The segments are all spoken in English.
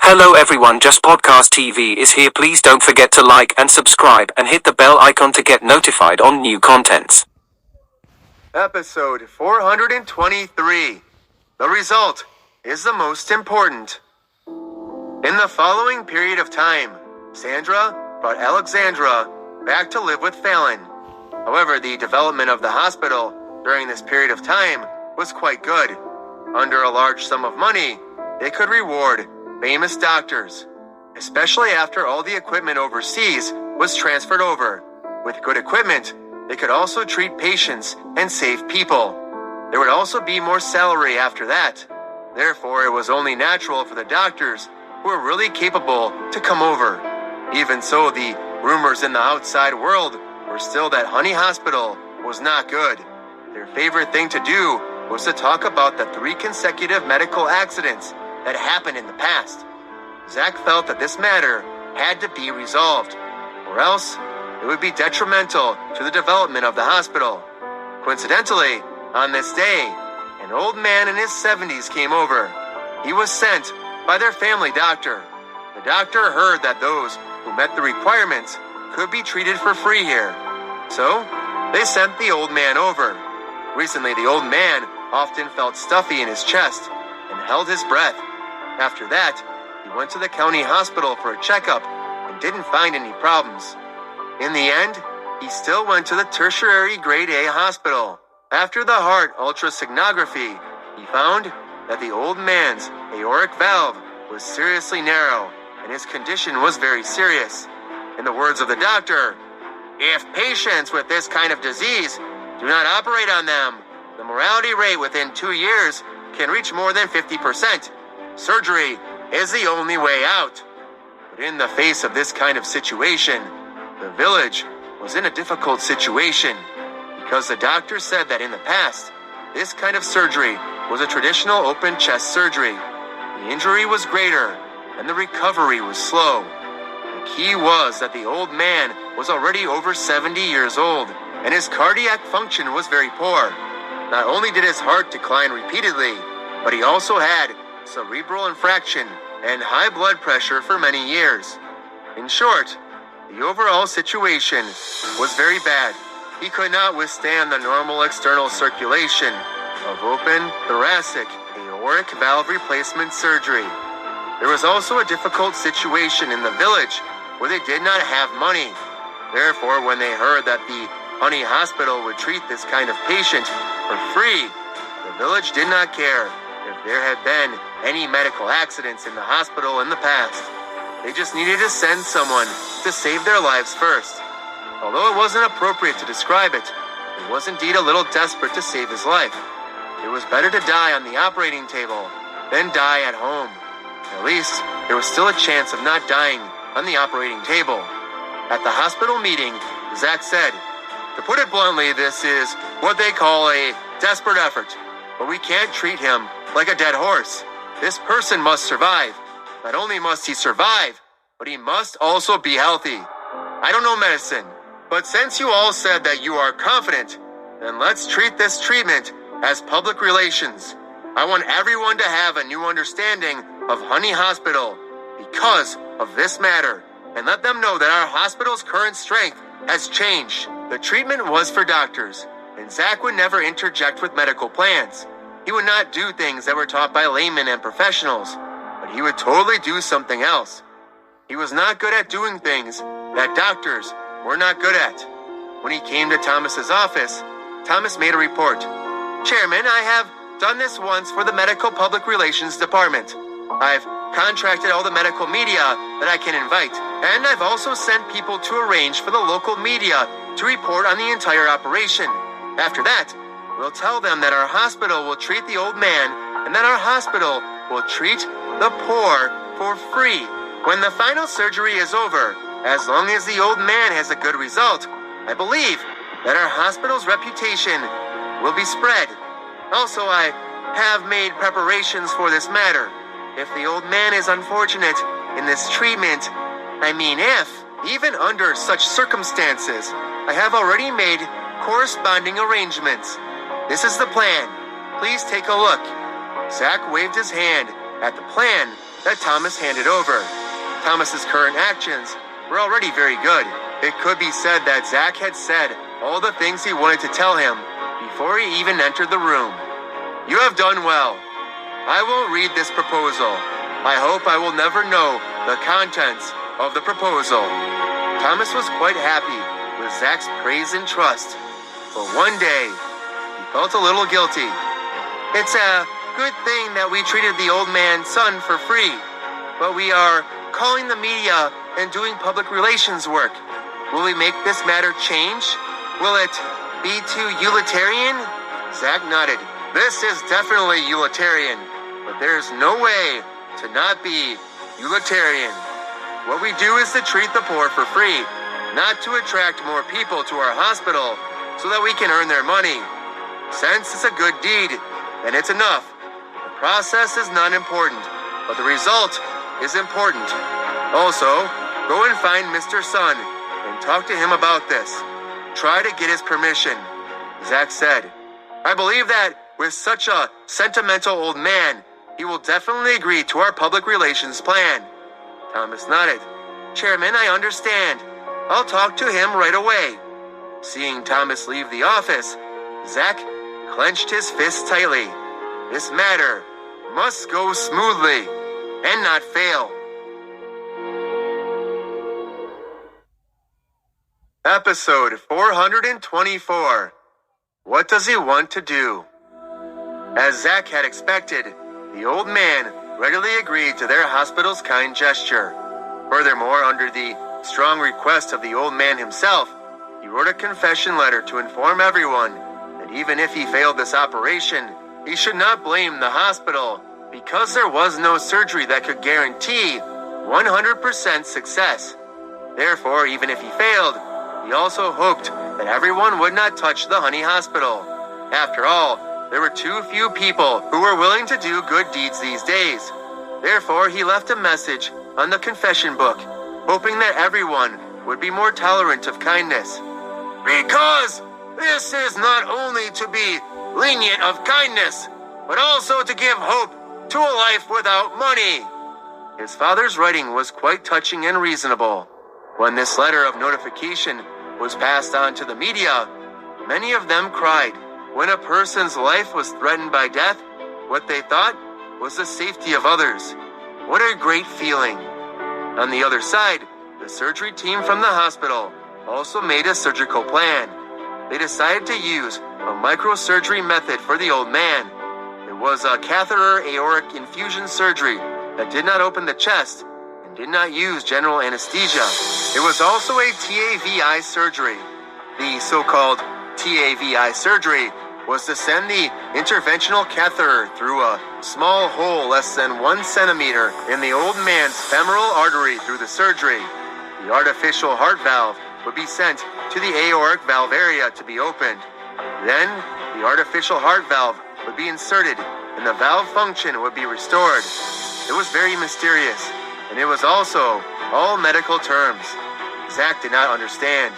Hello everyone, Just Podcast TV is here. Please don't forget to like and subscribe and hit the bell icon to get notified on new contents. Episode 423. The result is the most important. In the following period of time, Sandra brought Alexandra back to live with Fallon. However, the development of the hospital during this period of time was quite good. Under a large sum of money, they could reward famous doctors, especially after all the equipment overseas was transferred over. With good equipment, they could also treat patients and save people. There would also be more salary after that. Therefore, it was only natural for the doctors who were really capable to come over. Even so, the rumors in the outside world were still that Honey Hospital was not good. Their favorite thing to do was to talk about the 3 consecutive medical accidents that happened in the past. Zach felt that this matter had to be resolved, or else it would be detrimental to the development of the hospital. Coincidentally, on this day, an old man in his 70s came over. He was sent by their family doctor. The doctor heard that those who met the requirements could be treated for free here. So, they sent the old man over. Recently, the old man often felt stuffy in his chest and held his breath. After that, he went to the county hospital for a checkup and didn't find any problems. In the end, he still went to the tertiary grade A hospital. After the heart ultrasonography, he found that the old man's aortic valve was seriously narrow and his condition was very serious. In the words of the doctor, "If patients with this kind of disease do not operate on them, the mortality rate within 2 years can reach more than 50%. Surgery is the only way out." But in the face of this kind of situation, the village was in a difficult situation because the doctor said that in the past, this kind of surgery was a traditional open chest surgery. The injury was greater and the recovery was slow. The key was that the old man was already over 70 years old and his cardiac function was very poor. Not only did his heart decline repeatedly, but he also had cerebral infraction and high blood pressure for many years. In short, the overall situation was very bad. He could not withstand the normal external circulation of open thoracic aortic valve replacement surgery. There was also a difficult situation in the village where they did not have money. Therefore, when they heard that the Honey Hospital would treat this kind of patient for free, the village did not care if there had been any medical accidents in the hospital in the past. They just needed to send someone to save their lives first. Although it wasn't appropriate to describe it, it was indeed a little desperate to save his life. It was better to die on the operating table than die at home. At least, there was still a chance of not dying on the operating table. At the hospital meeting, Zach said, "To put it bluntly, this is what they call a desperate effort. But we can't treat him like a dead horse. This person must survive. Not only must he survive, but he must also be healthy. I don't know medicine, but since you all said that you are confident, then let's treat this treatment as public relations. I want everyone to have a new understanding of Honey Hospital because of this matter, and let them know that our hospital's current strength has changed." The treatment was for doctors, and Zach would never interject with medical plans. He would not do things that were taught by laymen and professionals, but he would totally do something else. He was not good at doing things that doctors were not good at. When he came to Thomas's office, Thomas made a report. "Chairman, I have done this once for the Medical Public Relations Department. I've contracted all the medical media that I can invite, and I've also sent people to arrange for the local media to report on the entire operation. After that, we'll tell them that our hospital will treat the old man and that our hospital will treat the poor for free. When the final surgery is over, as long as the old man has a good result, I believe that our hospital's reputation will be spread. Also, I have made preparations for this matter. If the old man is unfortunate in this treatment, even under such circumstances, I have already made corresponding arrangements. This is the plan. Please take a look." Zach waved his hand at the plan that Thomas handed over. Thomas's current actions were already very good. It could be said that Zach had said all the things he wanted to tell him before he even entered the room. "You have done well. I will read this proposal. I hope I will never know the contents of the proposal." Thomas was quite happy with Zach's praise and trust, but one day he felt a little guilty. "It's a good thing that we treated the old man's son for free, but we are calling the media and doing public relations work. Will we make this matter change? Will it be too utilitarian?" Zach nodded. "This is definitely utilitarian, but there's no way to not be utilitarian. What we do is to treat the poor for free, not to attract more people to our hospital so that we can earn their money. Since it's a good deed, then it's enough. The process is not important, but the result is important. Also, go and find Mr. Sun and talk to him about this. Try to get his permission," Zach said. "I believe that with such a sentimental old man, he will definitely agree to our public relations plan." Thomas nodded. "Chairman, I understand. I'll talk to him right away." Seeing Thomas leave the office, Zach clenched his fist tightly. This matter must go smoothly and not fail. Episode 424. What does he want to do? As Zach had expected, the old man readily agreed to their hospital's kind gesture. Furthermore, under the strong request of the old man himself, he wrote a confession letter to inform everyone that even if he failed this operation, he should not blame the hospital because there was no surgery that could guarantee 100% success. Therefore, even if he failed, he also hoped that everyone would not touch the Honey Hospital. After all, there were too few people who were willing to do good deeds these days. Therefore, he left a message on the confession book, hoping that everyone would be more tolerant of kindness. "Because this is not only to be lenient of kindness, but also to give hope to a life without money." His father's writing was quite touching and reasonable. When this letter of notification was passed on to the media, many of them cried. When a person's life was threatened by death, what they thought was the safety of others. What a great feeling. On the other side, the surgery team from the hospital also made a surgical plan. They decided to use a microsurgery method for the old man. It was a catheter aortic infusion surgery that did not open the chest and did not use general anesthesia. It was also a TAVI surgery. The so-called TAVI surgery was to send the interventional catheter through a small hole less than 1 centimeter in the old man's femoral artery through the surgery. The artificial heart valve would be sent to the aortic valve area to be opened. Then, the artificial heart valve would be inserted and the valve function would be restored. It was very mysterious, and it was also all medical terms. Zach did not understand,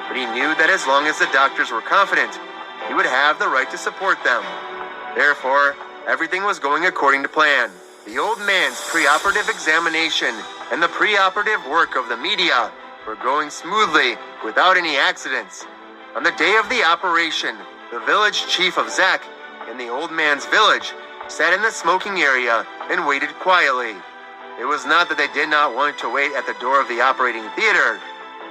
but he knew that as long as the doctors were confident, he would have the right to support them. Therefore, everything was going according to plan. The old man's preoperative examination and the preoperative work of the media were going smoothly without any accidents. On the day of the operation, the village chief of Zach in the old man's village sat in the smoking area and waited quietly. It was not that they did not want to wait at the door of the operating theater,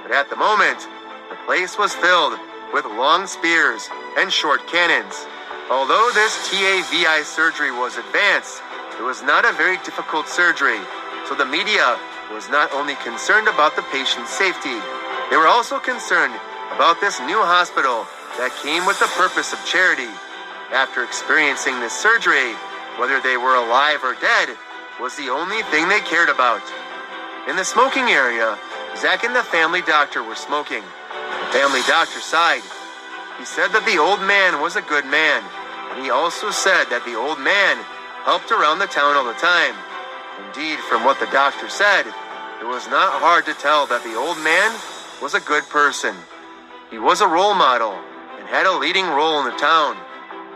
but at the moment, the place was filled with long spears and short cannons. Although this TAVI surgery was advanced, it was not a very difficult surgery, so the media was not only concerned about the patient's safety, they were also concerned about this new hospital that came with the purpose of charity. After experiencing this surgery, whether they were alive or dead was the only thing they cared about. In the smoking area, Zach and the family doctor were smoking. The family doctor sighed. He said that the old man was a good man, and he also said that the old man helped around the town all the time. Indeed, from what the doctor said, it was not hard to tell that the old man was a good person. He was a role model and had a leading role in the town.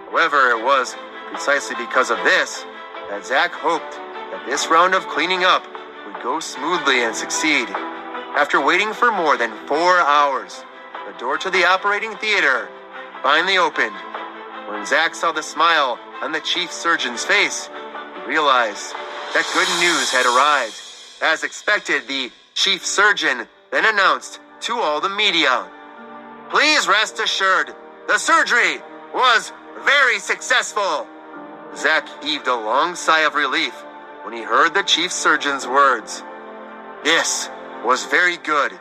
However, it was precisely because of this that Zach hoped that this round of cleaning up would go smoothly and succeed. After waiting for more than 4 hours, the door to the operating theater finally opened. When Zach saw the smile on the chief surgeon's face, he realized that good news had arrived. As expected, the chief surgeon then announced to all the media, "Please rest assured, the surgery was very successful." Zach heaved a long sigh of relief when he heard the chief surgeon's words. This was very good.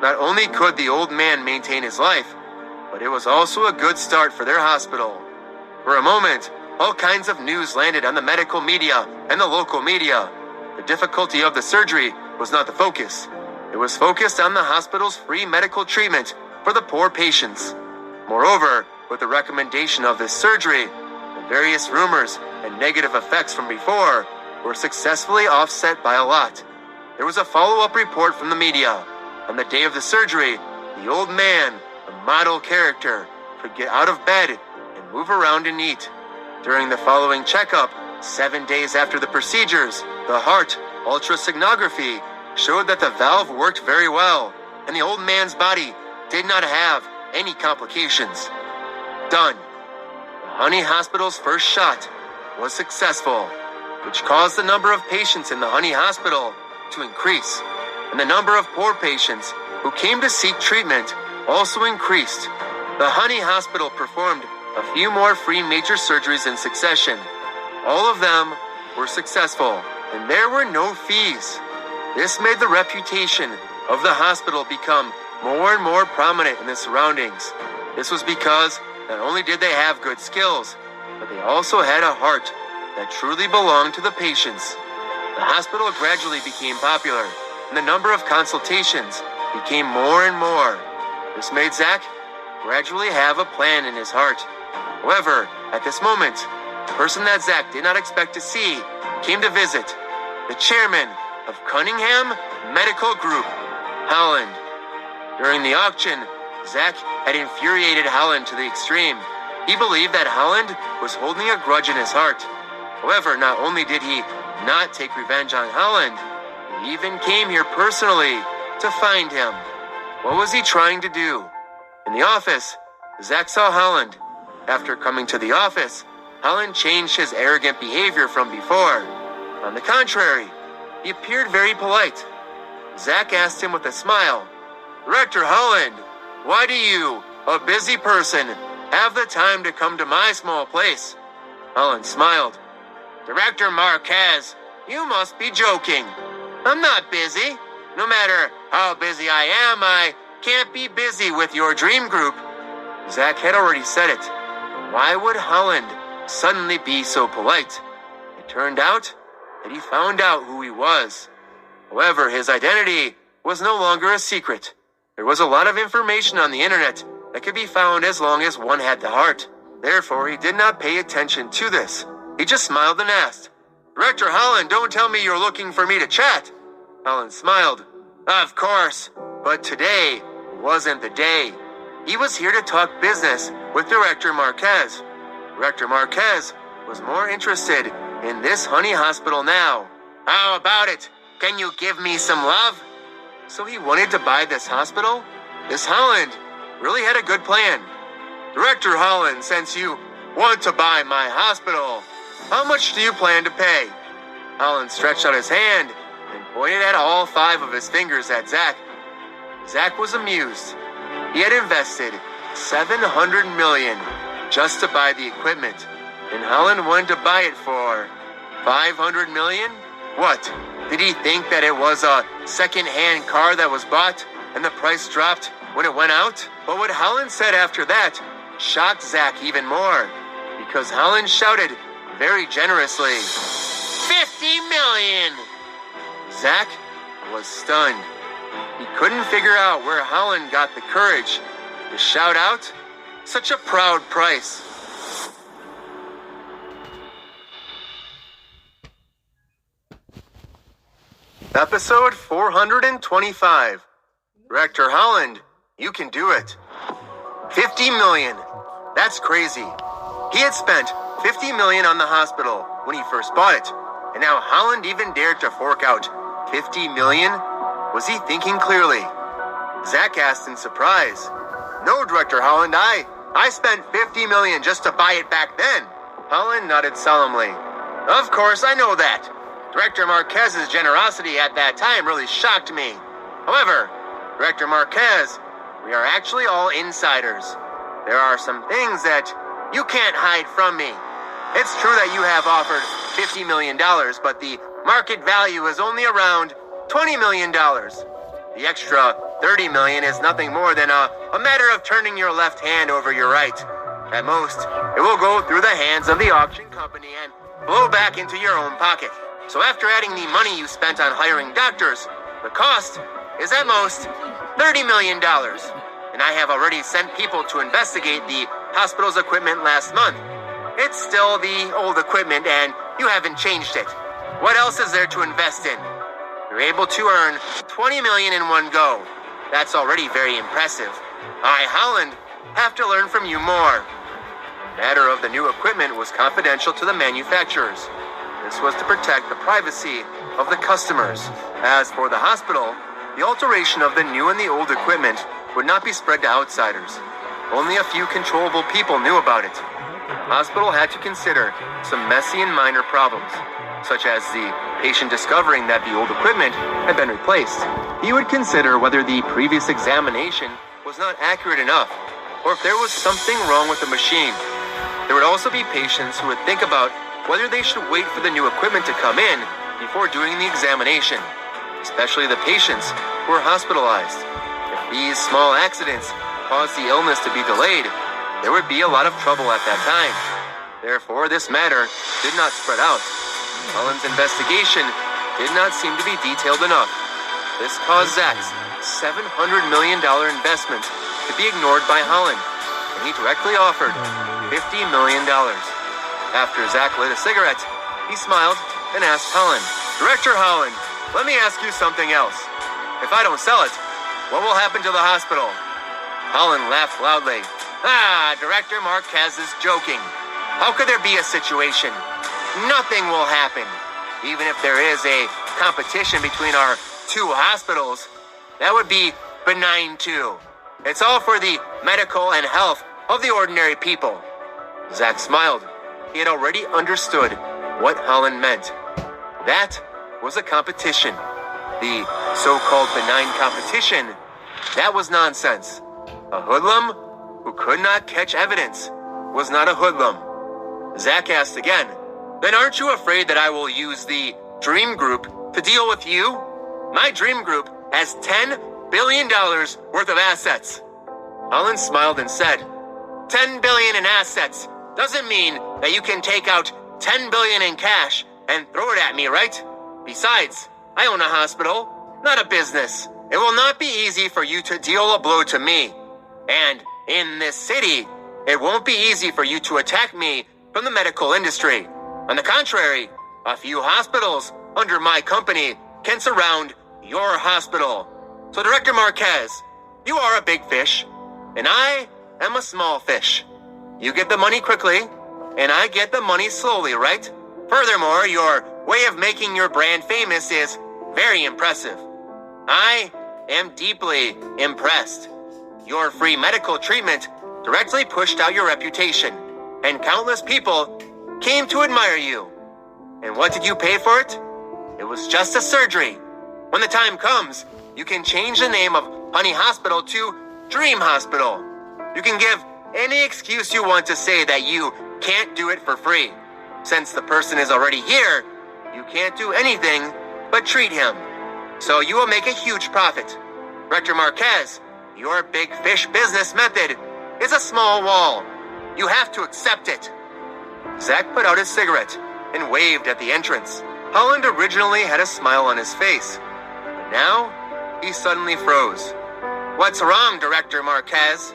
Not only could the old man maintain his life, but it was also a good start for their hospital. For a moment, all kinds of news landed on the medical media and the local media. The difficulty of the surgery was not the focus. It was focused on the hospital's free medical treatment for the poor patients. Moreover, with the recommendation of this surgery, the various rumors and negative effects from before were successfully offset by a lot. There was a follow-up report from the media. On the day of the surgery, the old man, a model character, could get out of bed and move around and eat. During the following checkup, 7 days after the procedures, the heart ultrasonography showed that the valve worked very well, and the old man's body did not have any complications. Done. The Honey Hospital's first shot was successful, which caused the number of patients in the Honey Hospital to increase, and the number of poor patients who came to seek treatment also increased. The Honey Hospital performed a few more free major surgeries in succession. All of them were successful, and there were no fees. This made the reputation of the hospital become more and more prominent in the surroundings. This was because not only did they have good skills, but they also had a heart that truly belonged to the patients. The hospital gradually became popular, and the number of consultations became more and more. This made Zach gradually have a plan in his heart. However, at this moment, the person that Zach did not expect to see came to visit, the chairman of Cunningham Medical Group, Holland. During the auction, Zach had infuriated Holland to the extreme. He believed that Holland was holding a grudge in his heart. However, not only did he not take revenge on Holland, he even came here personally to find him. What was he trying to do? In the office, Zach saw Holland. After coming to the office, Holland changed his arrogant behavior from before. On the contrary, he appeared very polite. Zach asked him with a smile, "Director Holland, why do you, a busy person, have the time to come to my small place?" Holland smiled. "Director Marquez, you must be joking. I'm not busy. No matter how busy I am, I can't be busy with your dream group." Zach had already said it. Why would Holland suddenly be so polite? It turned out that he found out who he was. However, his identity was no longer a secret. There was a lot of information on the internet that could be found as long as one had the heart. Therefore, he did not pay attention to this. He just smiled and asked, "Director Holland, don't tell me you're looking for me to chat." Holland smiled. "Of course, but today wasn't the day." He was here to talk business with Director Marquez. Director Marquez was more interested in this Honey Hospital now. "How about it? Can you give me some love?" So he wanted to buy this hospital? This Holland really had a good plan. "Director Holland, since you want to buy my hospital, how much do you plan to pay?" Holland stretched out his hand and pointed at all 5 of his fingers at Zach. Zach was amused. He had invested $700 million just to buy the equipment, and Holland wanted to buy it for $500 million? What? Did he think that it was a second-hand car that was bought and the price dropped when it went out? But what Holland said after that shocked Zach even more, because Holland shouted very generously, $50 million! Zach was stunned. He couldn't figure out where Holland got the courage to shout out such a proud price. Episode 425. Director Holland, you can do it. $50 million. That's crazy. He had spent $50 million on the hospital when he first bought it, And now Holland even dared to fork out $50 million? Was he thinking clearly? Zach asked in surprise. No, Director Holland, I spent $50 million just to buy it back then. Holland nodded solemnly. Of course, I know that. Director Marquez's generosity at that time really shocked me. However, Director Marquez, we are actually all insiders. There are some things that you can't hide from me. It's true that you have offered $50 million, but the market value is only around $20 million. The extra $30 million is nothing more than a matter of turning your left hand over your right. At most, it will go through the hands of the auction company and blow back into your own pocket. So after adding the money you spent on hiring doctors, the cost is at most $30 million. And I have already sent people to investigate the hospital's equipment last month. It's still the old equipment and you haven't changed it. What else is there to invest in? You're able to earn $20 million in one go. That's already very impressive. I, Holland, have to learn from you more. The matter of the new equipment was confidential to the manufacturers. This was to protect the privacy of the customers. As for the hospital, the alteration of the new and the old equipment would not be spread to outsiders. Only a few controllable people knew about it. The hospital had to consider some messy and minor problems, such as the patient discovering that the old equipment had been replaced. He would consider whether the previous examination was not accurate enough, or if there was something wrong with the machine. There would also be patients who would think about whether they should wait for the new equipment to come in before doing the examination, especially the patients who were hospitalized. If these small accidents caused the illness to be delayed, there would be a lot of trouble at that time. Therefore, this matter did not spread out. Holland's investigation did not seem to be detailed enough. This caused Zach's $700 million investment to be ignored by Holland, and he directly offered $50 million. After Zach lit a cigarette, he smiled and asked Holland, Director Holland, let me ask you something else. If I don't sell it, what will happen to the hospital? Holland laughed loudly. Director Marquez is joking. How could there be a situation? Nothing will happen. Even if there is a competition between our two hospitals, that would be benign too. It's all for the medical and health of the ordinary people. Zach smiled. He had already understood what Holland meant. That was a competition. The so-called benign competition, that was nonsense. A hoodlum who could not catch evidence was not a hoodlum. Zach asked again, Then aren't you afraid that I will use the Dream Group to deal with you? My Dream Group has $10 billion worth of assets. Holland smiled and said, $10 billion in assets doesn't mean that you can take out $10 billion in cash and throw it at me, right? Besides, I own a hospital, not a business. It will not be easy for you to deal a blow to me. And in this city, it won't be easy for you to attack me from the medical industry. On the contrary, a few hospitals under my company can surround your hospital. So Director Marquez, you are a big fish, and I am a small fish. You get the money quickly, and I get the money slowly, right? Furthermore, your way of making your brand famous is very impressive. I am deeply impressed. Your free medical treatment directly pushed out your reputation, and countless people came to admire you. And what did you pay for it? It was just a surgery. When the time comes, you can change the name of Honey Hospital to Dream Hospital. You can give any excuse you want to say that you can't do it for free. Since the person is already here, you can't do anything but treat him. So you will make a huge profit. Director Marquez, your big fish business method is a small wall. You have to accept it. Zach put out his cigarette and waved at the entrance. Holland originally had a smile on his face, but now he suddenly froze. What's wrong, Director Marquez?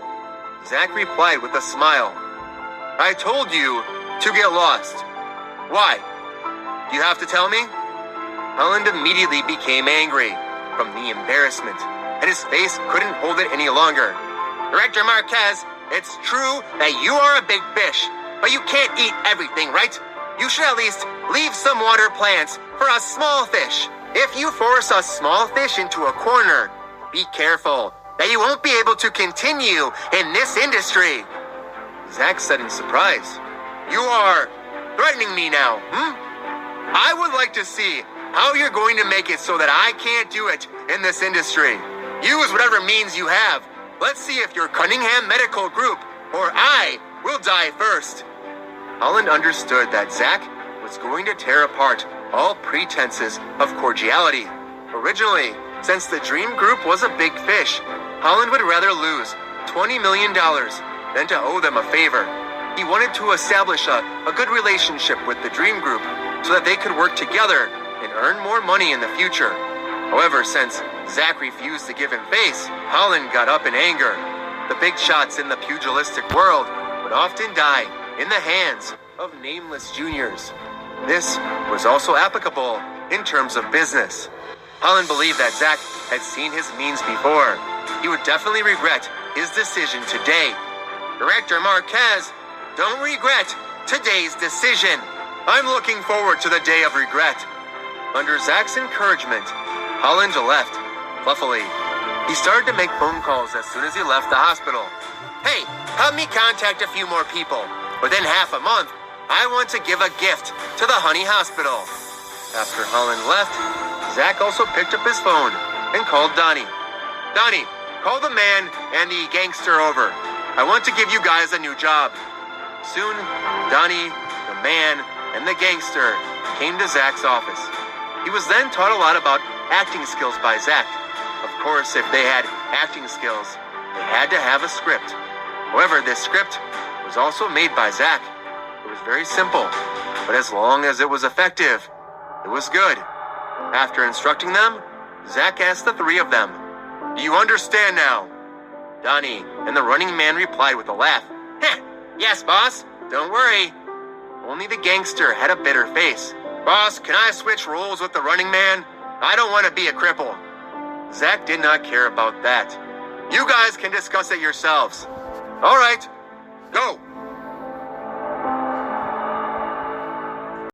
Zach replied with a smile. I told you to get lost. Why? Do you have to tell me? Holland immediately became angry from the embarrassment, and his face couldn't hold it any longer. Director Marquez, it's true that you are a big fish, but you can't eat everything, right? you should at least leave some water plants for us small fish. If you force us small fish into a corner, be careful that you won't be able to continue in this industry. Zach said in surprise. You are threatening me now, I would like to see how you're going to make it so that I can't do it in this industry. Use whatever means you have. Let's see if your Cunningham Medical Group or I will die first. Holland understood that Zach was going to tear apart all pretenses of cordiality. Originally, since the Dream Group was a big fish, Holland would rather lose $20 million than to owe them a favor. He wanted to establish a good relationship with the Dream Group so that they could work together and earn more money in the future. However, since Zach refused to give him face, Holland got up in anger. The big shots in the pugilistic world would often die in the hands of nameless juniors. This was also applicable in terms of business. Holland believed that Zach had seen his means before. He would definitely regret his decision today. Director Marquez, don't regret today's decision. I'm looking forward to the day of regret. Under Zach's encouragement, Holland left, fluffily. He started to make phone calls as soon as he left the hospital. Hey, help me contact a few more people. Within half a month, I want to give a gift to the Honey Hospital. After Holland left, Zach also picked up his phone and called Donnie. Donnie, call the man and the gangster over. I want to give you guys a new job. Soon, Donnie, the man, and the gangster came to Zach's office. He was then taught a lot about acting skills by Zach. Of course, if they had acting skills, they had to have a script. However, this script was also made by Zach. It was very simple, but as long as it was effective, it was good. After instructing them, Zach asked the three of them, Do you understand now? Donnie and the running man replied with a laugh. Yes, boss. Don't worry. Only the gangster had a bitter face. Boss, can I switch roles with the running man? I don't want to be a cripple. Zach did not care about that. You guys can discuss it yourselves. All right, go.